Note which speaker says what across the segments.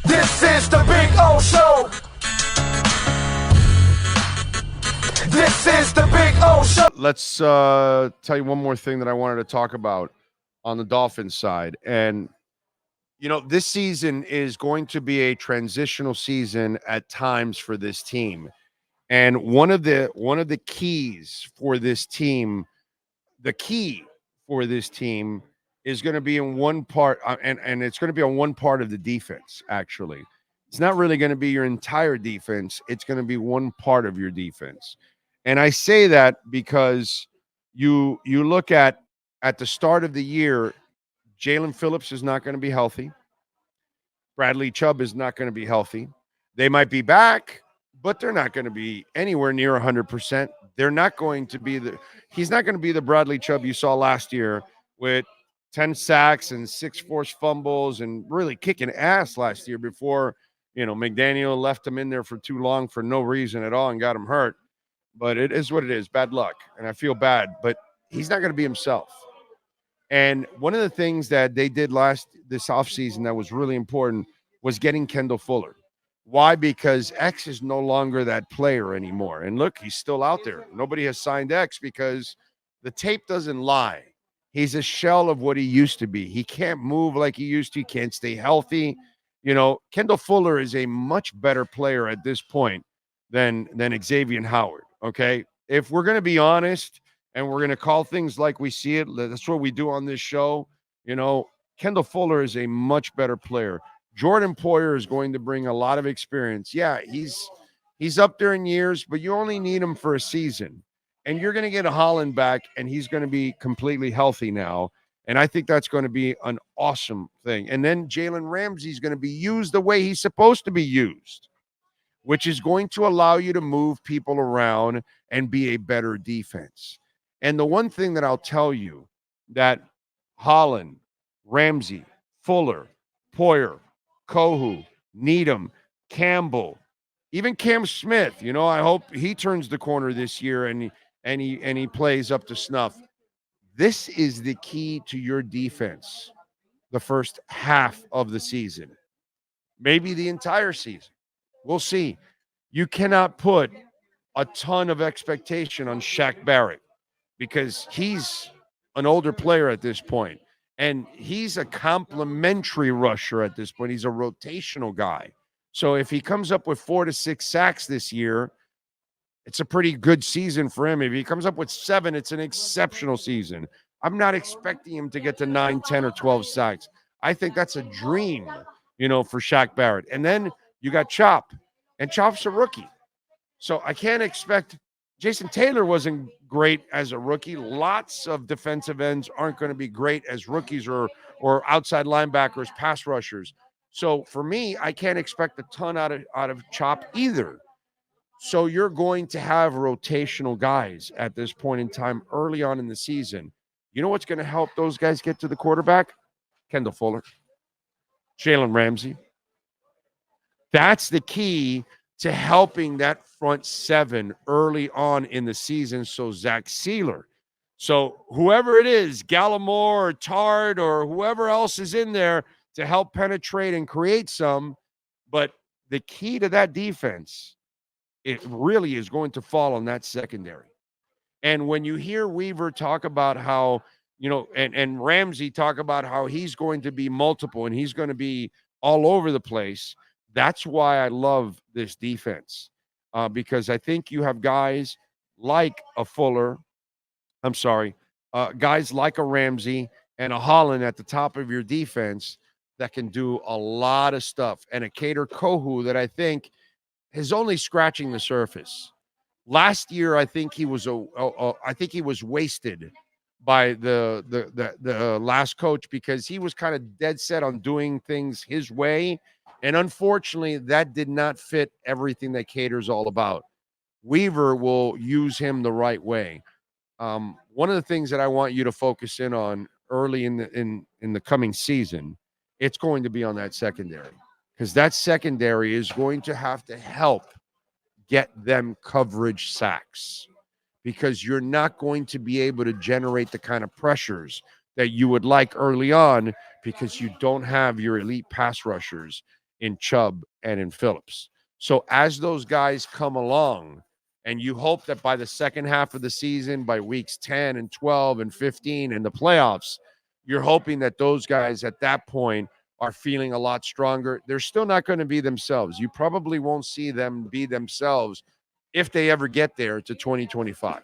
Speaker 1: This is the Big O Show. This is the Big O Show.
Speaker 2: Let's tell you one more thing that I wanted to talk about on the Dolphins side. And, this season is going to be a transitional season at times for this team. And one of the keys for this team, the key for this team is going to be in one part, and it's going to be on one part of the defense, actually. It's not really going to be your entire defense. It's going to be one part of your defense. And I say that because you look at the start of the year, Jalen Phillips is not going to be healthy. Bradley Chubb is not going to be healthy. They might be back, but they're not going to be anywhere near 100%. They're not going to be he's not going to be the Bradley Chubb you saw last year with 10 sacks and 6 forced fumbles and really kicking ass last year before, McDaniel left him in there for too long for no reason at all and got him hurt. But it is what it is, bad luck. And I feel bad, but he's not going to be himself. And one of the things that they did this offseason that was really important was getting Kendall Fuller. Why? Because X is no longer that player anymore. And look, he's still out there. Nobody has signed X because the tape doesn't lie. He's a shell of what he used to be. He can't move like he used to. He can't stay healthy. Kendall Fuller is a much better player at this point than Xavier Howard, okay? If we're going to be honest and we're going to call things like we see it, that's what we do on this show. Kendall Fuller is a much better player. Jordan Poyer is going to bring a lot of experience. Yeah, he's up there in years, but you only need him for a season. And you're going to get a Holland back, and he's going to be completely healthy now. And I think that's going to be an awesome thing. And then Jalen Ramsey is going to be used the way he's supposed to be used, which is going to allow you to move people around and be a better defense. And the one thing that I'll tell you that Holland, Ramsey, Fuller, Poyer, Kohu, Needham, Campbell, even Cam Smith, I hope he turns the corner this year and he plays up to snuff. This is the key to your defense the first half of the season, maybe the entire season. We'll see. You cannot put a ton of expectation on Shaq Barrett because he's an older player at this point, and he's a complimentary rusher at this point. He's a rotational guy. So if he comes up with 4 to 6 sacks this year, it's a pretty good season for him. If he comes up with 7, it's an exceptional season. I'm not expecting him to get to 9, 10, or 12 sacks. I think that's a dream, for Shaq Barrett. And then you got Chop, and Chop's a rookie. So I can't expect – Jason Taylor wasn't great as a rookie. Lots of defensive ends aren't going to be great as rookies or outside linebackers, pass rushers. So for me, I can't expect a ton out of Chop either. So you're going to have rotational guys at this point in time early on in the season. You know what's going to help those guys get to the quarterback? Kendall Fuller, Jalen Ramsey. That's the key to helping that front seven early on in the season. So Zach Sealer. So whoever it is, Gallimore or Tard or whoever else is in there to help penetrate and create some. But the key to that defense, it really is going to fall on that secondary. And when you hear Weaver talk about how, and Ramsey talk about how he's going to be multiple and he's going to be all over the place, that's why I love this defense. Because I think you have guys like a Fuller, guys like a Ramsey and a Holland at the top of your defense that can do a lot of stuff. And a Kader Kohu that I think is only scratching the surface. Last year, I think he was wasted by the last coach because he was kind of dead set on doing things his way, and unfortunately, that did not fit everything that Kader's all about. Weaver will use him the right way. One of the things that I want you to focus in on early in the coming season, it's going to be on that secondary. Because that secondary is going to have to help get them coverage sacks, because you're not going to be able to generate the kind of pressures that you would like early on because you don't have your elite pass rushers. in Chubb and in Phillips. So as those guys come along, and you hope that by the second half of the season, by weeks 10 and 12 and 15 in the playoffs, you're hoping that those guys at that point are feeling a lot stronger. They're still not going to be themselves. You probably won't see them be themselves if they ever get there to 2025.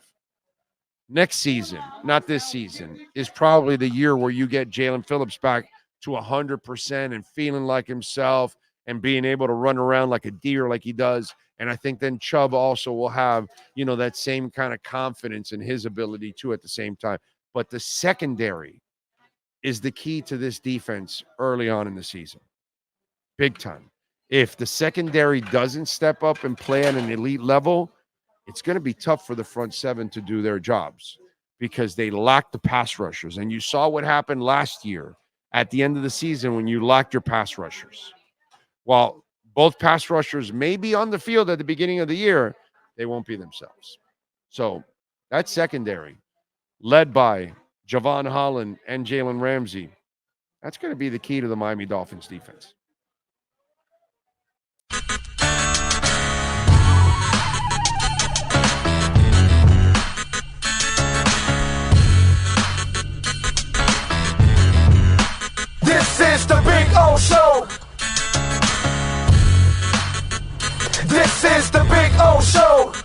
Speaker 2: Next season, not this season, is probably the year where you get Jalen Phillips back to 100% and feeling like himself and being able to run around like a deer like he does. And I think then Chubb also will have, that same kind of confidence in his ability too at the same time. But the secondary is the key to this defense early on in the season. Big time. If the secondary doesn't step up and play at an elite level, it's going to be tough for the front seven to do their jobs because they lack the pass rushers. And you saw what happened last year at the end of the season when you lacked your pass rushers. While both pass rushers may be on the field at the beginning of the year, they won't be themselves. So that secondary, led by Javon Holland and Jalen Ramsey, that's going to be the key to the Miami Dolphins defense.
Speaker 1: This is the Big O Show. This is the Big O Show.